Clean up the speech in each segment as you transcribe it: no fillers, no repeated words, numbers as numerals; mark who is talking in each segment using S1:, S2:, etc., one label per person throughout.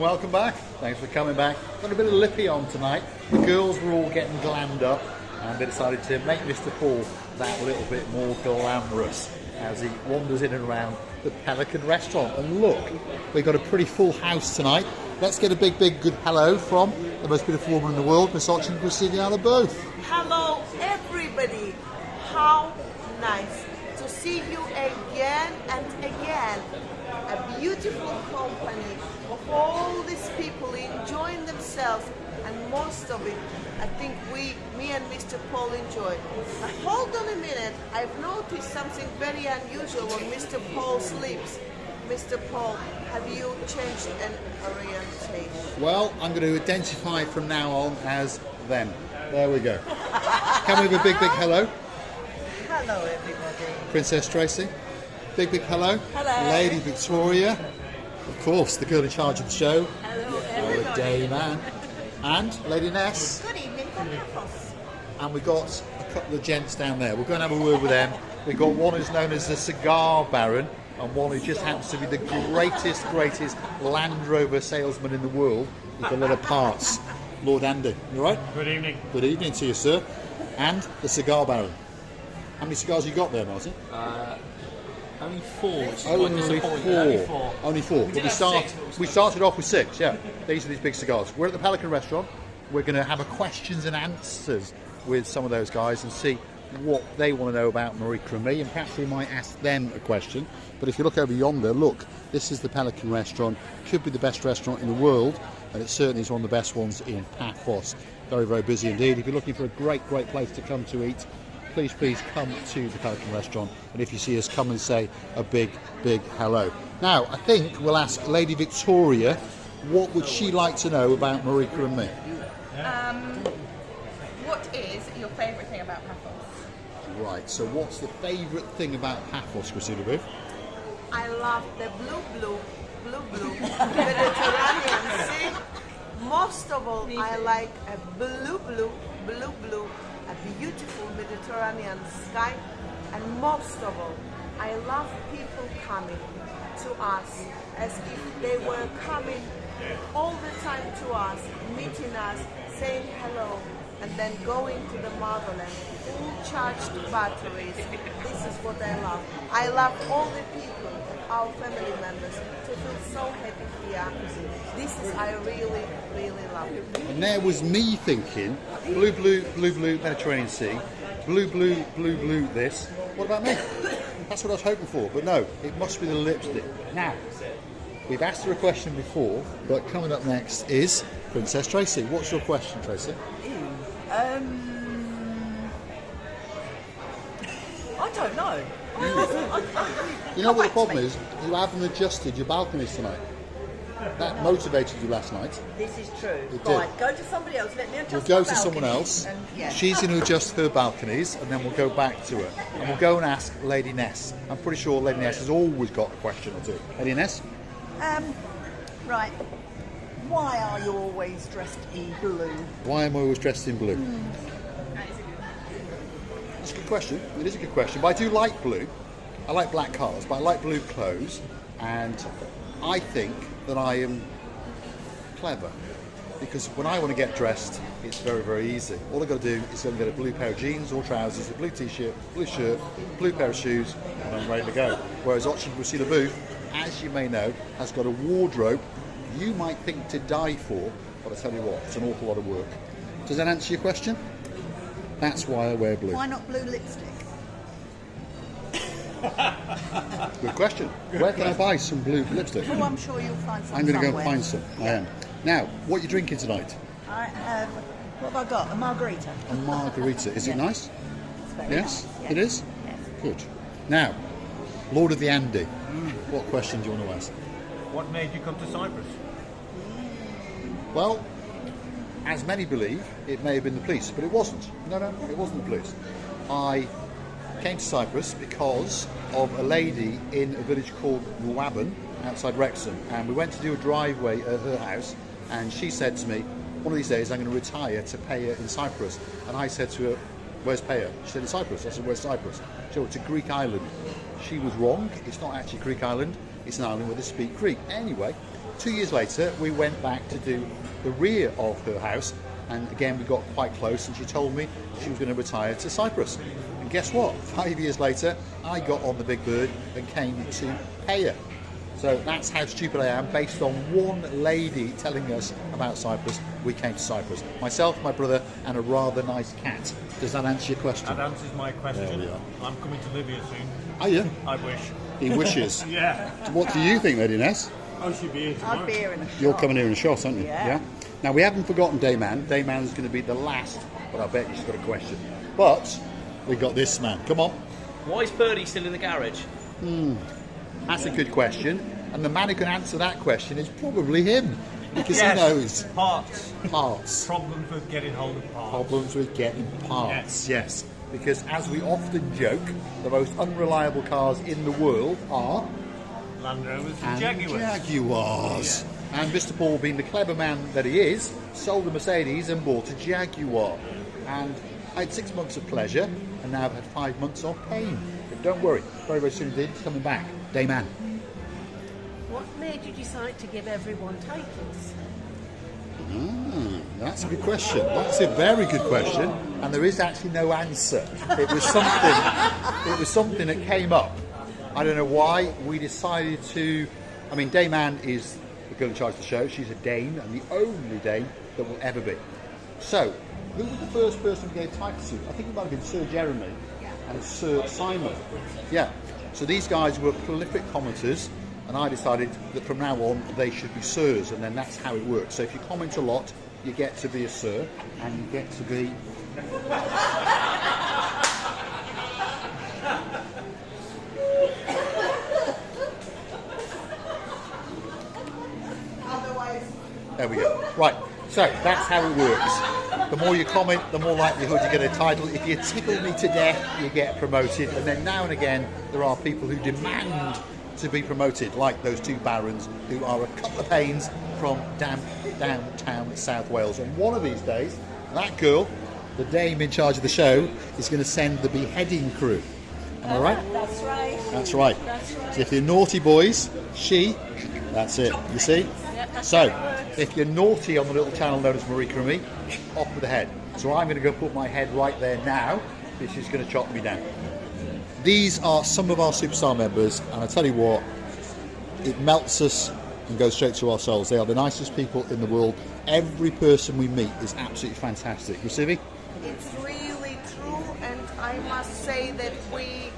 S1: welcome back. Thanks for coming back. Got a bit of lippy on tonight. The girls were all getting glammed up and they decided to make Mr. Paul that little bit more glamorous as he wanders in and around the Pelican restaurant. And look, we've got a pretty full house tonight. Let's get a big good hello from the most beautiful woman in the world, Miss Ochin Christina both.
S2: Hello everybody. How nice to see you again and again. A beautiful company of all these people enjoying themselves, and most of it I think me and Mr. Paul enjoy. Now hold on a minute, I've noticed something very unusual on Mr. Paul's lips. Mr. Paul, have you changed an orientation?
S1: Well, I'm going to identify from now on as them. There we go. Can we have a big hello?
S2: Hello everybody.
S1: Princess Tracy. Big hello.
S2: Hello.
S1: Lady Victoria. Of course, the girl in charge of the show.
S2: Hello everybody.
S1: Day man. And Lady Ness.
S2: Good evening from Paphos.
S1: And we've got a couple of gents down there. We're going to have a word with them. We've got one who's known as the Cigar Baron and one who just happens to be the greatest Land Rover salesman in the world with a lot of parts. Lord Andy, you all right?
S3: Good evening.
S1: Good evening to you, sir. And the Cigar Baron. How many cigars you got there, Martin?
S3: Only four.
S1: Only four. But we started off with 6, yeah. These are these big cigars. We're at the Pelican restaurant. We're going to have a questions and answers with some of those guys and see what they want to know about Marika and me, and perhaps we might ask them a question. But if you look over yonder, look, this is the Pelican restaurant. Could be the best restaurant in the world, and it certainly is one of the best ones in Paphos. Very busy indeed. If you're looking for a great place to come to eat, please come to the Pelican restaurant, and if you see us, come and say a big hello. Now, I think we'll ask Lady Victoria, what would she like to know about Marika and me?
S4: What is your favourite thing about Paphos?
S1: Right, so what's the favourite thing about Paphos, Christina Booth?
S2: I love the blue Mediterranean Sea. Most of all, I like a blue, a beautiful Mediterranean sky, and most of all, I love people coming to us as if they were coming all the time to us, meeting us, saying hello, and then going to the motherland, full charged batteries. This is what I love. I love all the people, our family members, to feel so happy here. This is I really love.
S1: And there was me thinking, blue Mediterranean Sea, blue this. What about me? That's what I was hoping for, but no, it must be the lipstick. Now, we've asked her a question before, but coming up next is Princess Tracy. What's your question, Tracy?
S5: I don't know.
S1: You know what the problem is? You haven't adjusted your balconies tonight. That motivated you last night.
S5: This is true.
S1: It
S5: Right,
S1: did.
S5: go to somebody else. Let me adjust
S1: We'll go
S5: my
S1: to someone
S5: balcony.
S1: else.
S5: And, yeah.
S1: She's going to adjust her balconies, and then we'll go back to her. And we'll go and ask Lady Ness. I'm pretty sure Lady Ness has always got a question or two. Lady Ness?
S5: Right. Why are you always dressed in blue?
S1: Why am I always dressed in blue? That's a good question. It is a good question. But I do like blue. I like black cars, but I like blue clothes. And I think that I am clever. Because when I want to get dressed, it's very easy. All I've got to do is go and get a blue pair of jeans or trousers, a blue t-shirt, blue shirt, blue pair of shoes, and I'm ready to go. Whereas Ochin Christina Booth, as you may know, has got a wardrobe you might think to die for, but I tell you what, it's an awful lot of work. Does that answer your question? That's why I wear blue.
S5: Why not blue lipstick?
S1: Good question. Where can I buy some blue lipstick?
S5: Oh, I'm sure you'll find some
S1: I'm going to go
S5: somewhere.
S1: find some. I am. Now, what are you drinking tonight?
S5: I have, what have I got? A margarita.
S1: A margarita. Is it
S5: Yeah.
S1: nice?
S5: It's very
S1: Yes?
S5: nice.
S1: It is?
S5: Yes.
S1: Good. Now, Lord of the Andy, what question do you want to ask?
S3: What made you come to Cyprus?
S1: Well, as many believe, it may have been the police, but it wasn't. No, it wasn't the police. I came to Cyprus because of a lady in a village called Ruaban, outside Wrexham, and we went to do a driveway at her house, and she said to me, one of these days I'm going to retire to Paya in Cyprus. And I said to her, where's Paya? She said, in Cyprus. I said, where's Cyprus? She said, it's a Greek island. She was wrong. It's not actually a Greek island. It's an island where they speak Greek. Anyway, 2 years later, we went back to do the rear of her house, and again we got quite close, and she told me she was going to retire to Cyprus. And guess what? 5 years later, I got on the big bird and came to pay her. So that's how stupid I am. Based on one lady telling us about Cyprus, we came to Cyprus. Myself, my brother, and a rather nice cat. Does that answer your question?
S3: That answers my question.
S1: There we are.
S3: I'm coming to live here soon.
S1: Are you?
S3: I wish.
S1: He wishes.
S3: Yeah.
S1: What do you think, Lady Ness?
S3: I should be here tomorrow.
S5: I'll be here in a shot.
S1: You're coming here in a shot, aren't you?
S5: Yeah.
S1: Now, we haven't forgotten Dayman. Dayman's going to be the last, but I bet you've got a question. But we got this man. Come on.
S6: Why is Purdy still in the garage?
S1: That's a good question. And the man who can answer that question is probably him. Because
S3: Yes.
S1: he knows
S3: Parts.
S1: parts.
S3: Problems with getting hold of parts.
S1: Problems with getting parts. Yes. Because as we often joke, the most unreliable cars in the world are
S3: Land Rovers and
S1: and
S3: Jaguars.
S1: Jaguars. And Mr. Paul, being the clever man that he is, sold a Mercedes and bought a Jaguar. And I had 6 months of pleasure, and now I've had 5 months of pain. But don't worry, very, very soon indeed, it's coming back. Dayman.
S7: What made you decide to give everyone titles?
S1: That's a good question. That's a very good question, and there is actually no answer. It was something. It was something that came up. I don't know why we decided to. I mean, Dayman is the girl in charge of the show. She's a Dane, and the only Dane that will ever be. So, who was the first person we gave titles to? I think it might have been Sir Jeremy and Sir Simon. Yeah. So these guys were prolific commenters. And I decided that from now on they should be sirs, and then that's how it works. So if you comment a lot, you get to be a sir, and you get to be. There we go. Right. So that's how it works. The more you comment, the more likelihood you get a title. If you tickle me to death, you get promoted. And then now and again, there are people who demand to be promoted, like those two barons who are a couple of pains from downtown South Wales. And one of these days, that girl, the dame in charge of the show, is going to send the beheading crew. Am I right?
S7: That's right.
S1: That's right.
S7: That's right.
S1: So if you're naughty boys, that's it. You see? So if you're naughty on the little channel known as Marika and me, off with the head. So I'm going to go put my head right there now, which is going to chop me down. These are some of our superstar members, and I tell you what, it melts us and goes straight to our souls. They are the nicest people in the world. Every person we meet is absolutely fantastic. You see me?
S2: It's really true, and I must say that we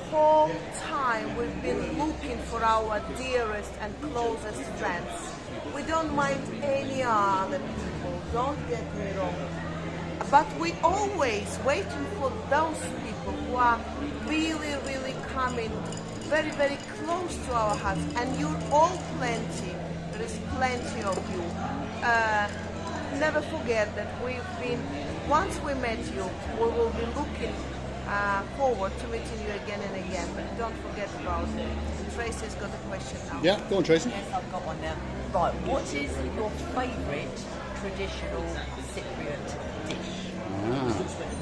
S2: whole time we've been looking for our dearest and closest friends. We don't mind any other people, don't get me wrong. But we always waiting for those people who are really, really coming very, very close to our hearts. And you're all plenty. There is plenty of you. Never forget that we've been, once we met you, we will be looking forward to meeting you again and again. But don't forget about it. Tracy's got a question now.
S1: Yeah, go on, Tracy.
S5: Yes, I've got one now. Right, what is your favourite traditional Cypriot dish?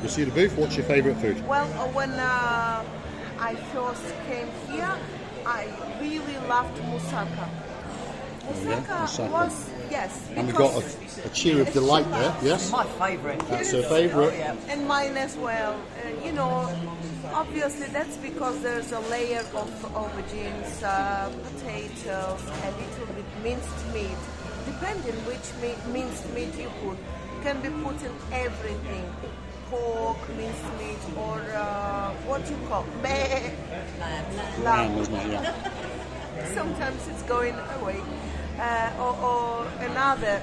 S1: You see the booth? What's your favourite food?
S2: Well, when I first came here, I really loved moussaka. Moussaka was, yes.
S1: And we've got a cheer of delight there, yes?
S5: My favourite.
S1: That's her favourite.
S5: Oh, yeah.
S2: And mine as well. You know, obviously that's because there's a layer of aubergines, potatoes, a little bit minced meat. Depending which minced meat you put, can be put in everything. Pork, minced meat, or what you call
S1: Lamb, isn't it? Yeah.
S2: Sometimes it's going away. Or another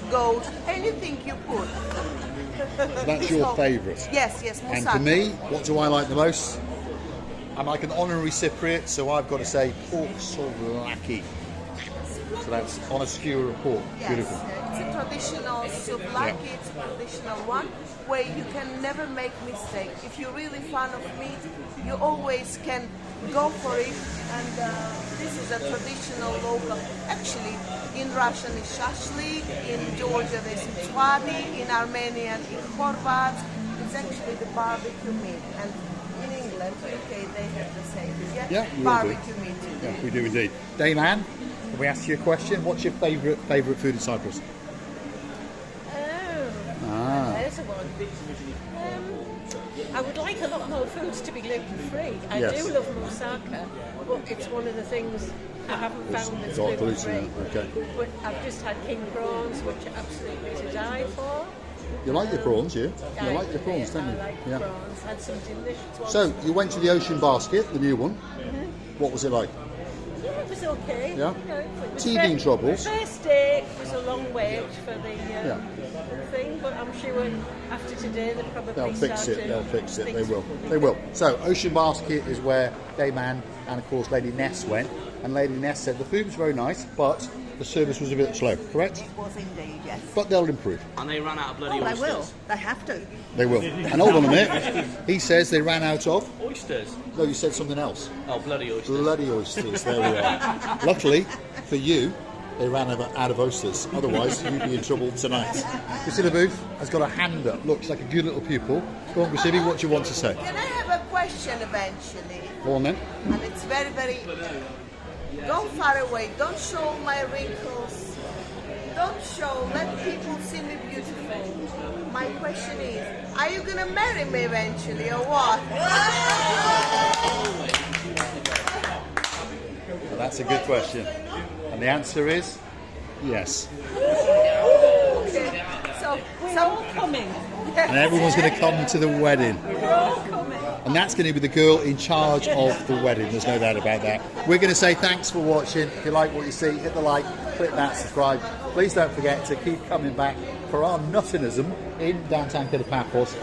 S2: goat, anything you put.
S1: That's your favourite?
S2: Yes, moussaka.
S1: And for me, what do I like the most? I'm like an honorary Cypriot, so I've got to say pork souvlaki. So that's on a skewer of pork.
S2: Yes,
S1: Beautiful.
S2: it's a traditional souvlaki, it's a traditional one where you can never make mistake. If you're really fan of meat, you always can go for it. And this is a traditional local. Actually, in Russian it's shashlik, in Georgia there's mtswadi, in Armenian it's korvat. It's actually the barbecue meat. And in English Ireland, UK, they have the same. Yeah,
S1: Yeah, we all do.
S2: barbecue meat.
S1: Yeah, we do indeed. Dame Anne, have we asked you a question? What's your favourite food in Cyprus?
S7: There's a one. I would like a lot more foods to be gluten-free. I
S1: Yes.
S7: do love moussaka, but it's one of the things I haven't found that's
S1: got gluten
S7: gluten-free.
S1: in it, okay.
S7: But I've just had king prawns, which are absolutely to die for.
S1: You like your prawns, you? You like your prawns, don't you?
S7: I like prawns. Had some delicious ones.
S1: So, you went to the Ocean Basket, the new one. What was it like?
S7: Yeah, it was okay.
S1: Yeah?
S7: It was
S1: Teething troubles?
S7: First day was a long wait for the
S1: Yeah.
S7: thing, but I'm sure after today they'll probably
S1: They'll fix
S7: start
S1: it,
S7: to
S1: they'll fix it, they
S7: fix
S1: will. They will. So, Ocean Basket is where Dame Anne and, of course, Lady Ness went. And Lady Ness said the food was very nice, but the service was a bit slow, correct?
S5: It was indeed, yes.
S1: But they'll improve.
S6: And they ran out of bloody
S5: Oh, they
S6: oysters.
S5: will. They have to.
S1: They will. And hold on a minute. He says they ran out of...
S6: Oysters.
S1: No, you said something else.
S6: Oh, bloody oysters.
S1: Bloody oysters. There we are. Luckily for you, they ran out of oysters. Otherwise, you'd be in trouble tonight. Priscilla Booth has got a hand up. Looks like a good little pupil. Go on, Priscilla, what do you want to say?
S2: Can I have a question eventually?
S1: Go on then.
S2: And it's very, very... Go far away. Don't show my wrinkles. Don't show. Let people see me beautiful. My question is, are you going to marry me eventually or what?
S1: Well, that's a good question. And the answer is yes.
S2: Okay. So,
S7: We're all coming.
S1: And everyone's going to come to the wedding.
S7: We're all coming.
S1: And that's going to be the girl in charge of the wedding. There's no doubt about that. We're going to say thanks for watching. If you like what you see, hit the like, click that, subscribe. Please don't forget to keep coming back for our nuttinism in downtown Paphos.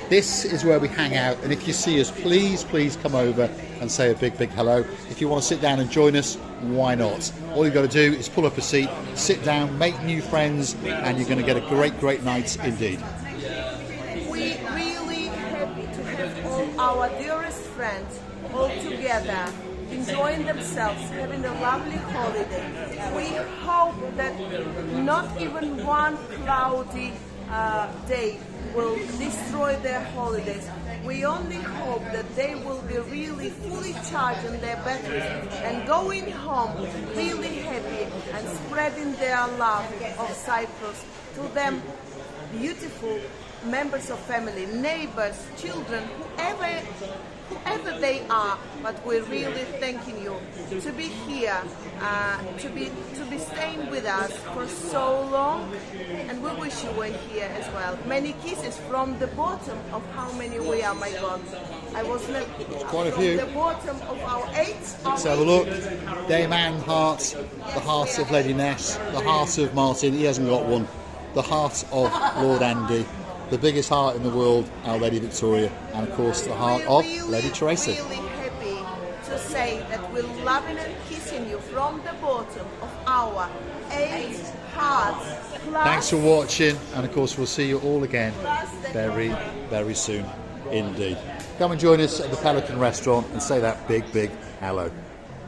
S1: This is where we hang out. And if you see us, please come over and say a big hello. If you want to sit down and join us, why not? All you've got to do is pull up a seat, sit down, make new friends, and you're going to get a great night indeed.
S2: we really happy to have all our dearest friends all together, enjoying themselves, having a lovely holiday. We hope that not even one cloudy day will destroy their holidays. We only hope that they will be really fully charged on their batteries and going home really happy and spreading their love of Cyprus to them beautiful members of family, neighbors, children, whoever they are. But we're really thanking you to be here, to be staying with us for so long, and we wish you were here as well. Many kisses from the bottom of how many we are, my God. I was not
S1: Quite a
S2: from
S1: few.
S2: the bottom of our 8.
S1: Let's have a look. Dame Anne heart, the heart of Lady Ness, the heart of Martin, he hasn't got one, the heart of Lord Andy, the biggest heart in the world, Our Lady Victoria, and of course the heart of Lady Teresa.
S2: Really happy to say that we're loving and kissing you from the bottom of our 8 hearts.
S1: Thanks for watching, and of course we'll see you all again very soon indeed. Come and join us at the Pelican restaurant and say that big hello.